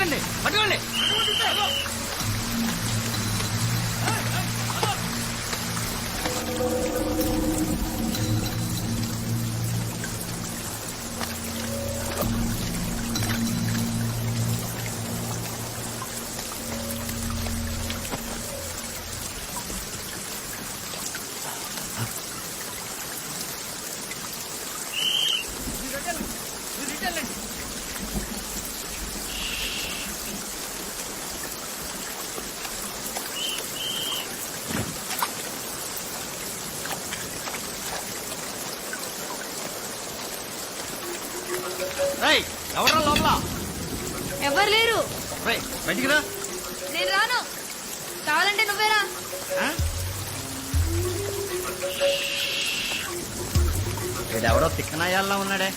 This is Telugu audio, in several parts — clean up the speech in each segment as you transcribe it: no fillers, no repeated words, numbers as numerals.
పట్టుకోండి పట్టుకోండి. ఎవరా లోపల? ఎవరు లేరు. బయటికి రా. నేను రాను. కావాలంటే నువ్వేరా. వీడెవడో తిక్కనాయాల్లో ఉన్నాడే.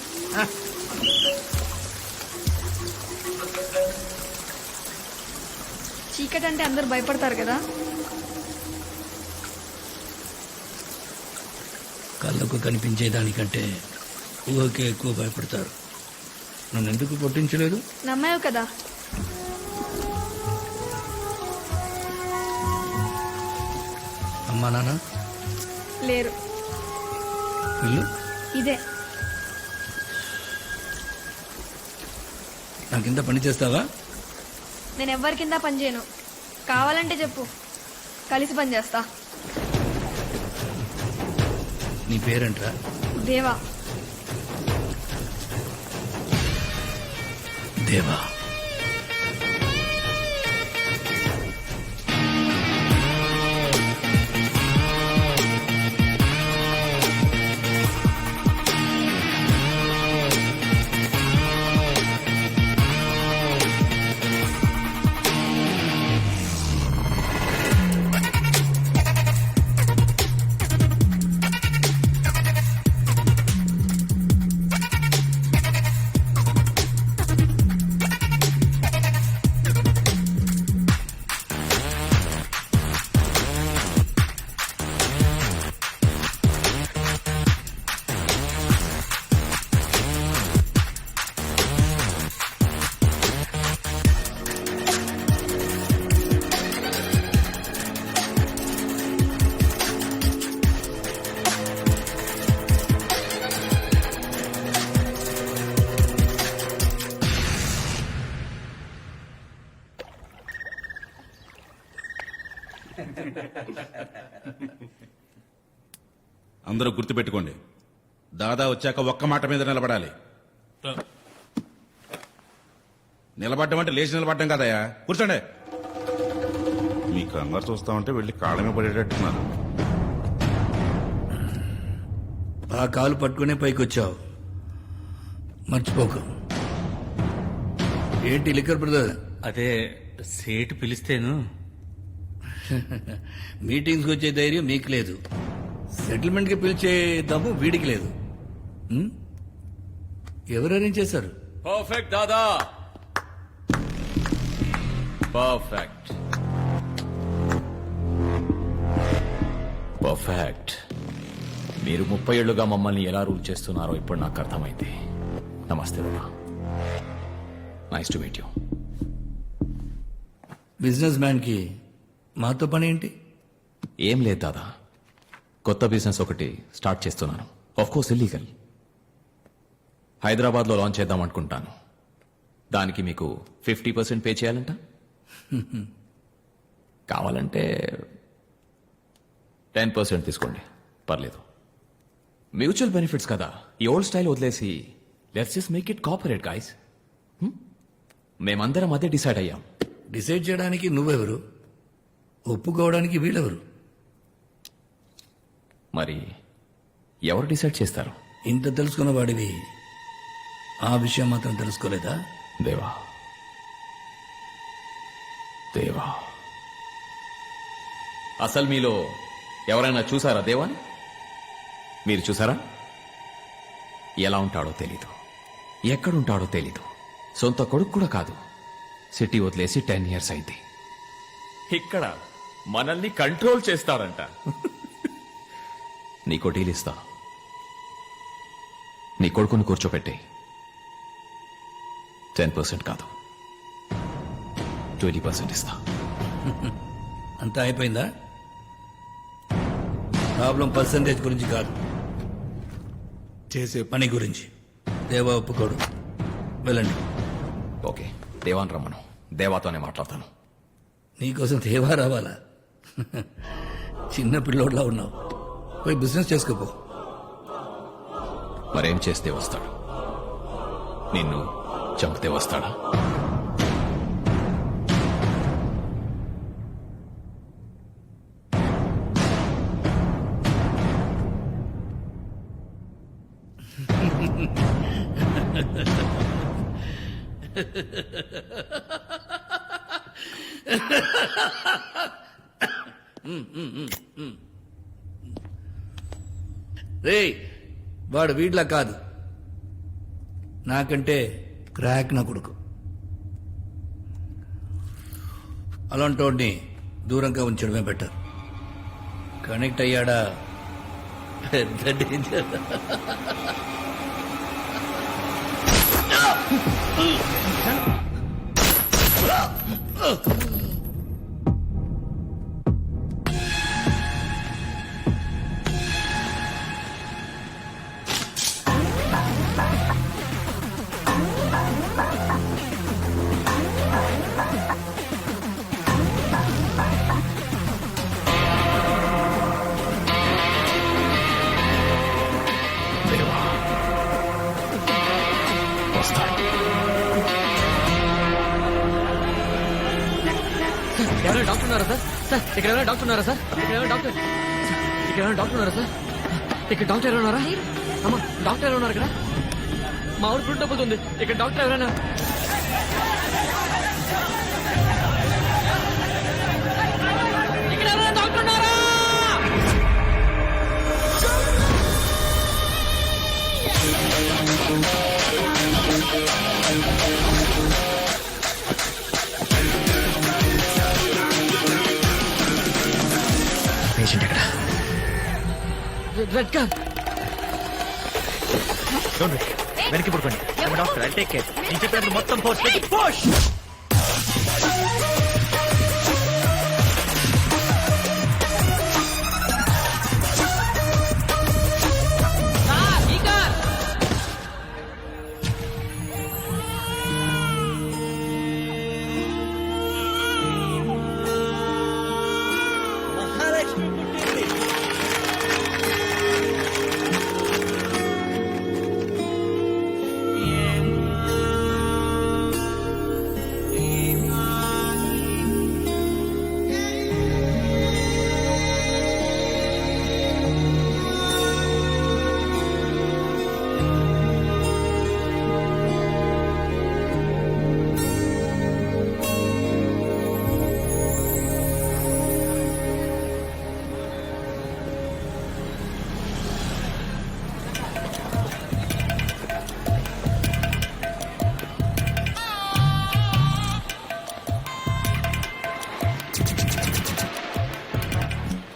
చీకటి అంటే అందరు భయపడతారు కదా. కళ్ళకు కనిపించేదానికంటే ఊరికే ఎక్కువ భయపడతారు. నన్ను ఎందుకు కొట్టించలేదు? నమ్మావు కదా. అమ్మా నాన్న లేరు. వీళ్ళు ఇదే. నాకింత పని చేస్తావా? నేను ఎవ్వరి కింద పని చేయను. కావాలంటే చెప్పు, కలిసి పని చేస్తా. నీ పేరేంట్రా? దేవా. దేవా. అందరూ గుర్తుపెట్టుకోండి, దాదా వచ్చాక ఒక్క మాట మీద నిలబడాలి. నిలబడ్డం అంటే లేచి నిలబడ్డం కదయా. కూర్చోండి. మీ కంగారు చూస్తామంటే వెళ్ళి కాళ్ళమే పడేటట్టున్నారు. ఆ కాలు పట్టుకునే పైకొచ్చావు, మర్చిపోకు. ఏంటి లిక్కర్ బ్రదర్? అదే సేటు పిలిస్తేను. మీటింగ్స్కి వచ్చే ధైర్యం మీకు లేదు, సెటిల్మెంట్కి పిలిచే దమ్ము వీడికి లేదు. ఎవరు అరేంజ్ చేశారు? పర్ఫెక్ట్ దాదా, పర్ఫెక్ట్ పర్ఫెక్ట్. మీరు 30 ఏళ్లుగా మమ్మల్ని ఎలా రూల్ చేస్తున్నారో ఇప్పుడు నాకు అర్థమైంది. నమస్తే దాదా, nice to meet you. Business మ్యాన్కి మాతో పని ఏంటి? ఏం లేదు దాదా, కొత్త బిజినెస్ ఒకటి స్టార్ట్ చేస్తున్నాను. Of course illegal. హైదరాబాద్లో లాంచ్ చేద్దాం అనుకుంటాను. దానికి మీకు 50% పే చేయాలంట. కావాలంటే 10% తీసుకోండి, పర్లేదు. మ్యూచువల్ బెనిఫిట్స్ కదా, ఈ ఓల్డ్ స్టైల్ వదిలేసి let's just make it corporate guys. మేమందరం అదే డిసైడ్ అయ్యాం. డిసైడ్ చేయడానికి నువ్వెవరు, ఒప్పుకోవడానికి వీళ్ళెవరు? మరి ఎవరు డిసైడ్ చేస్తారు? ఇంత తెలుసుకున్న వాడివి ఆ విషయం మాత్రం తెలుసుకోలేదా? దేవా, దేవా, అసలు మీలో ఎవరైనా చూసారా దేవాని? మీరు చూసారా? ఎలా ఉంటాడో తెలీదు, ఎక్కడుంటాడో తెలీదు, సొంత కొడుకు కూడా కాదు. సిటీ వదిలేసి 10 years అయింది. ఇక్కడ మనల్ని కంట్రోల్ చేస్తాడంట. నీకో డీల్ ఇస్తా, నీ కొడుకుని కూర్చోపెట్టి 10% కాదు 20% ఇస్తా. అంతా అయిపోయిందా? ప్రాబ్లం పర్సంటేజ్ గురించి కాదు, చేసే పని గురించి. దేవా ఒప్పుకోడు. వెళ్ళండి. ఓకే, దేవాన్ రమ్మను. దేవాతోనే మాట్లాడతాను. నీకోసం దేవా రావాలా? చిన్న పిల్లోడ్లా ఉన్నావు. పోయి బిజినెస్ చేసుకోపో. మరేం చేస్తే వస్తాడు? నిన్ను చంపితే వస్తాడా? రే, వాడు వీడ్లా కాదు, నాకంటే క్రాక్ నా కొడుకు. అలాంటోడిని దూరంగా ఉంచడమే బెటర్. కనెక్ట్ అయ్యాడా పెద్ద డేంజర్. దేవా వస్తాడు. ఎవరైనా డాక్టర్ ఉన్నారా సార్? సార్ ఇక్కడ ఎవరైనా డాక్టర్ ఉన్నారా సార్? ఇక్కడ ఎవరైనా డాక్టర్ ఇక్కడ ఎవరైనా డాక్టర్ ఉన్నారా సార్? ఇక్కడ డాక్టర్ ఎవరైనా ఉన్నారా? అమ్మా, డాక్టర్ ఎవరైనా ఉన్నారు ఇక్కడ? మా ఊరు ఫుడ్ తప్పుతుంది. ఇక్కడ డాక్టర్ ఎవరైనా? ఇక్కడ ఎవరైనా డాక్టర్ ఉన్నారా? పేషెంట్ ఎక్కడ? Red car. వెనక్కి పడుకోండి. Doctor I take care. నేను చెప్పినప్పుడు మొత్తం ఫోర్స్ పెట్టి పుష్. ఈ కార్. మహాలక్ష్మి పుట్టింది.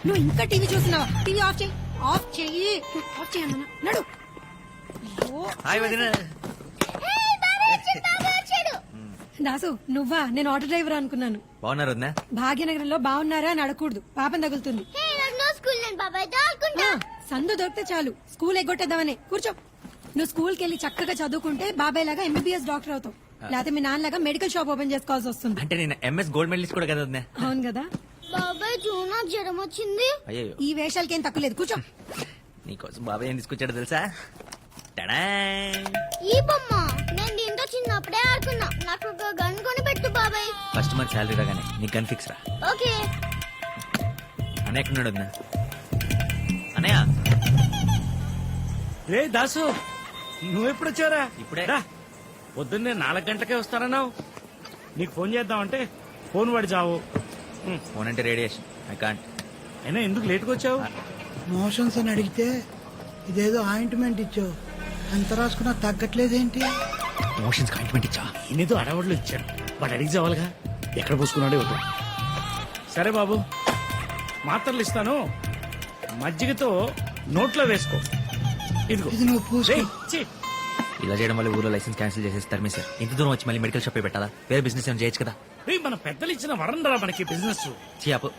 నువ్వు ఇంకా టీవీ చూస్తున్నావా? టీవీ ఆఫ్ చేయి. ఆఫ్ చెయ్యి. ఆఫ్ చేయన్నా నడు. హాయ్ వదిన. దాసు నువ్వా? నేను ఆటో డ్రైవర్ అనుకున్నాను. బాగున్నారు వదిన? భాగ్యనగరంలో బాగున్నారా అని అడగకూడదు, పాపం తగులుతుంది. ఆ, సందు దొరికితే చాలు స్కూల్ ఎగ్గొట్టేద్దామని. కూర్చో. నువ్వు స్కూల్కి వెళ్ళి చక్కగా చదువుకుంటే బాబాయ్ లాగా ఎంబీబీఎస్ డాక్టర్ అవుతావు. లేకపోతే మీ నాన్నలాగా మెడికల్ షాప్ ఓపెన్ చేసుకోవాల్సి వస్తుంది. అంటే నేను ఎంఎస్ గోల్డ్ మెడలిస్ట్ కూడా కదా వదిన? అవును కదా. బాబాయ్ జూనా జ్వరం వచ్చింది. అయ్యో, ఈ వేషాలకి ఏం తక్కువ లేదు. కూర్చో. నీకోసం బాబాయ్ ఏం తీసుకొచ్చాడు తెలుసా? టడా! ఈ బొమ్మ నేను దీంతో చిన్నప్పుడే ఆడుకున్నా. నాకు ఒక గన్ కొని పెట్టు బాబాయ్. ఫస్ట్ మంత్ శాలరీ రాగానే నీకు గన్ ఫిక్స్ రా. ఓకే. అన్నయ్య ఎక్కడున్నాడు వదిన? అన్నయ్య రే దాసు, నువ్వెప్పుడు వచ్చారా? ఇప్పుడే. రా. పొద్దున్నే 4 గంటలకే వస్తానన్నావు. నీకు ఫోన్ చేద్దామంటే ఫోన్ పడి చావు. ఫోన్ అంటే రేడియేషన్. I can't. అయినా ఎందుకు లేట్గా వచ్చావు? మోషన్స్ అని అడిగితే ఇదేదో ఆయింట్మెంట్ ఇచ్చావు, ఎంత రాసుకున్నా తగ్గట్లేదేంటి? మోషన్స్ కాంట్మెంట్ ఇచ్చా? నేనేదో అడవాళ్ళు ఇచ్చాను, వాడు అడిగి చావాలిగా. ఎక్కడ పూసుకున్నాడే వద్దు. సరే బాబు, మాత్రలు ఇస్తాను, మజ్జిగతో నోట్లో వేసుకో. ఇదిగో. ఇది నువ్వు పూసుకో. రేయ్, ఛీ. ఇలా చేయడం వల్ల ఊర్లో లైసెన్స్ క్యాన్సిల్ చేసేస్తారు సార్. ఇంత దూరం వచ్చి మళ్ళీ మెడికల్ షాప్ పెట్టాలా? వేరే బిజినెస్ ఏమైనా చేయొచ్చు కదా. రేయ్, మన పెద్దలు ఇచ్చిన వరం రా మనకి బిజినెస్. చియాపు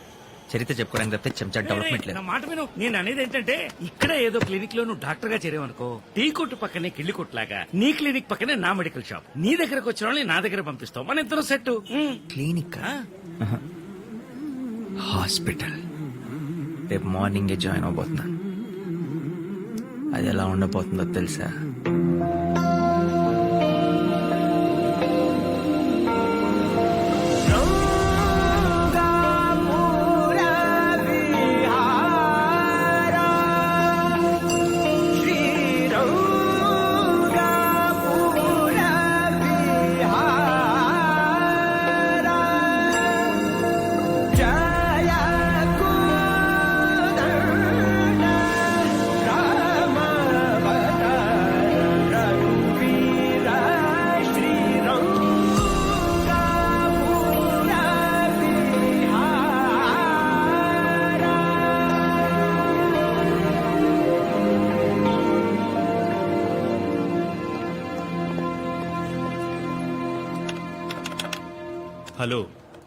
చరిత్ర చెప్పుకోవడానికి తప్పితే చెంచా డెవలప్మెంట్ లేదు. నా మాట విను. నేను అనేది ఏంటంటే ఇక్కడ ఏదో క్లినిక్ లో నువ్వు డాక్టర్ గా చేరేవనుకో, టీ కొట్టు పక్కనే కిళ్ళి కొట్టులాగా నీ క్లినిక్ పక్కనే నా మెడికల్ షాప్. నీ దగ్గరకు వచ్చిన వాళ్ళని నా దగ్గర పంపిస్తావు, మన ఇద్దరు సెట్. క్లినిక్, హాస్పిటల్ రేపు మార్నింగే జాయిన్ అవబోతున్నాను. అది ఎలా ఉండబోతుందో తెలుసా? హలో.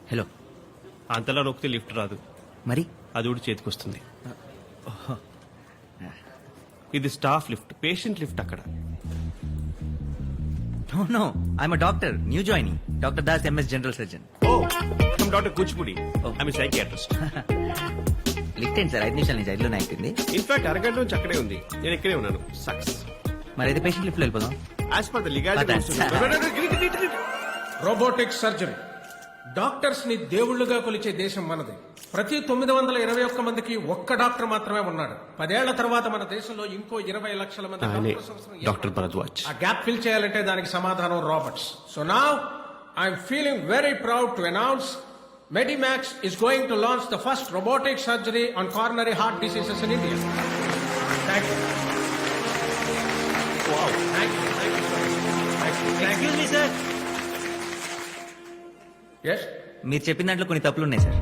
హలో. అంతలా నొక్కితే లిఫ్ట్ రాదు, మరి అది కూడా చేతికొస్తుంది. ఇది స్టాఫ్ లిఫ్ట్, పేషెంట్ లిఫ్ట్ అక్కడ. No, I'm doctor, new joining. Doctor Das, MS general surgeon. Oh, doctor Kuchipudi. I'm psychiatrist. Lift ఏంటి సార్? 5 నిమిషాల నుంచి 5లోనే అయిపోయింది. ఇన్ఫాక్ట్ అరగంట నుంచి అక్కడే ఉంది, నేను ఇక్కడే ఉన్నాను. సక్సెస్. మరి అయితే పేషెంట్ లిఫ్ట్ లో వెళ్ళిపోదాం. As per the legality. Robotic surgery. Doctors ని దేవుళ్లుగా కొలిచే దేశం మనది. ప్రతి 921 మందికి ఒక్క డాక్టర్ మాత్రమే ఉన్నాడు. 10 ఏళ్ల తర్వాత మన దేశంలో ఇంకో 20 లక్షల మంది డాక్టర్స్ అవసరం. డాక్టర్ భరద్వాజ్. ఆ గ్యాప్ ఫిల్ చేయాలంటే దానికి సమాధానం robots. So now I'm feeling very proud to announce Medimax is going to launch the first robotic surgery on coronary heart diseases in India. Thank you. Wow. Thank you. Thank you so much. Excuse me, sir. Yes? మీరు చెప్పిన దాంట్లో కొన్ని తప్పులు ఉన్నాయి sir.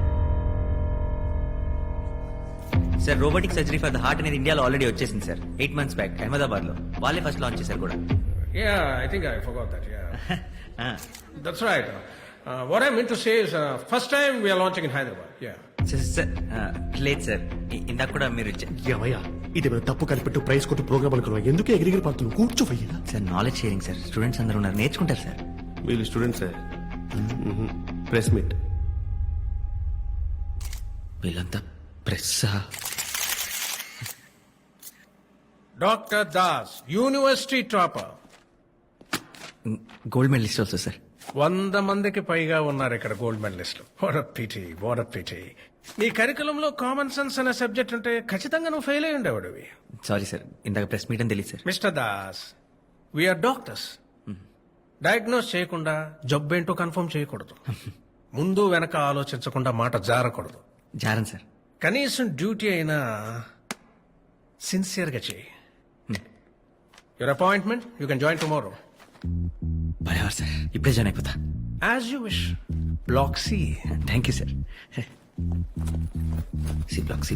Sir, robotic surgery for the heart అనేది ఇండియాలో ఆల్రెడీ వచ్చేసింది సార్. 8 months బ్యాక్ అహ్మదాబాద్ లో వాళ్ళే ఫస్ట్ లాంచ్ చేశారు కూడా. Yeah, I think I forgot that. Yeah. That's right. What I meant to say is, first time we are launching in Hyderabad. Yeah. Sir, లేదు సార్, ఇందాక కూడా మీరు ఏమయ్యా, ఇది మన తప్పు కనిపెట్టు ప్రైస్ కొట్టు ప్రోగ్రామ్ అనుకున్నావా? ఎందుకు ఎగిరిగిరి పడుతున్నావు? కూర్చోవయ్యా. Sir, knowledge sharing sir. Students అందరూ ఉన్నారు, నేర్చుకుంటారు సార్. వీళ్ళు స్టూడెంట్స్ ప్రెస్ మీట్. వీళ్ళంతా press. Dr. Das, university topper. Gold medalist also sir. 100 మందికి పైగా ఉన్నారు ఇక్కడ గోల్డ్ మెడలిస్టులు. What a pity. నీ కరికులంలో కామన్ సెన్స్ అనే సబ్జెక్ట్ ఉంటే ఖచ్చితంగా నువ్వు ఫెయిల్ అయి ఉండేవాడివి. సారీ సార్, ఇందాక ప్రెస్ మీట్ అని తెలియదు సార్. Mister Das, we are doctors. Diagnose చేయకుండా జబ్బేంటో కన్ఫర్మ్ చేయకూడదు. ముందు వెనక ఆలోచించకుండా మాట జారకూడదు. జారన్ సార్. కనీసం డ్యూటీ అయినా సిన్సియర్గా చేయి. Your appointment, you can join tomorrow. బరాబర్ సార్, ఇప్పుడే జాయిన్ అయిపోతా. As you wish. Block C. Thank you sir. C block.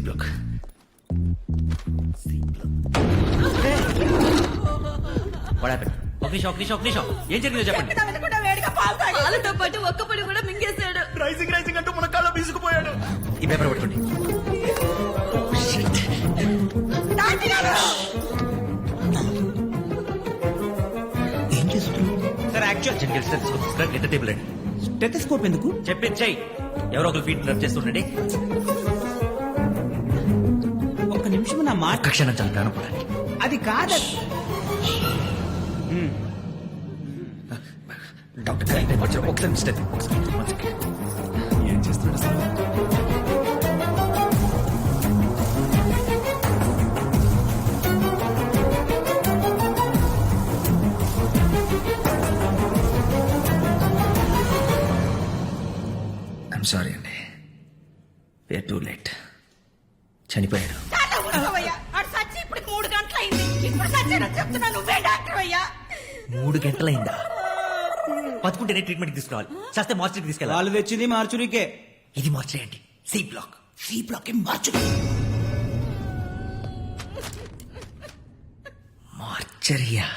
ఒక నిమిషం, ఏం జరిగిందో చెప్పండి. పాలతో పాటు ఒక్క పొడి కూడా మింగేశాడు. రైసింగ్ అంటూ మన కాళ్ళ తీసుకుపోయాడు. ఈ పేపర్ పట్టుకోండి. ఏం చేస్తున్నావు సార్? యాక్చువల్ జనరల్ స్టెథోస్కోప్ ఎంత టేబుల్ అండి. స్టెథోస్కోప్ ఎందుకు చెప్పించాయి? ఎవరో ఒకరు ఫీట్ రబ్ చేస్తుండండి. ఒక్క నిమిషం నా మాట. క్షణం చాలా ప్రాణం పోవడానికి. అది కాదు. డాక్టర్ కరెక్ట్ టైం వచ్చారు. ఒకసారి స్టెత్ ఏం చేస్తున్నాడు సార్? ఐఎమ్ సారీ అండి, వీఆర్ టూ లేట్. చనిపోయాడు. 3 గంటలైందా? బతుకుంటేనే ట్రీట్మెంట్ తీసుకురావాలి, చేస్తే మార్చురీకి తీసుకెళ్ళాలి. వాళ్ళు తెచ్చింది మార్చురీకే. ఇది మార్చురీ అండి. C block mortuary. మార్చరియా?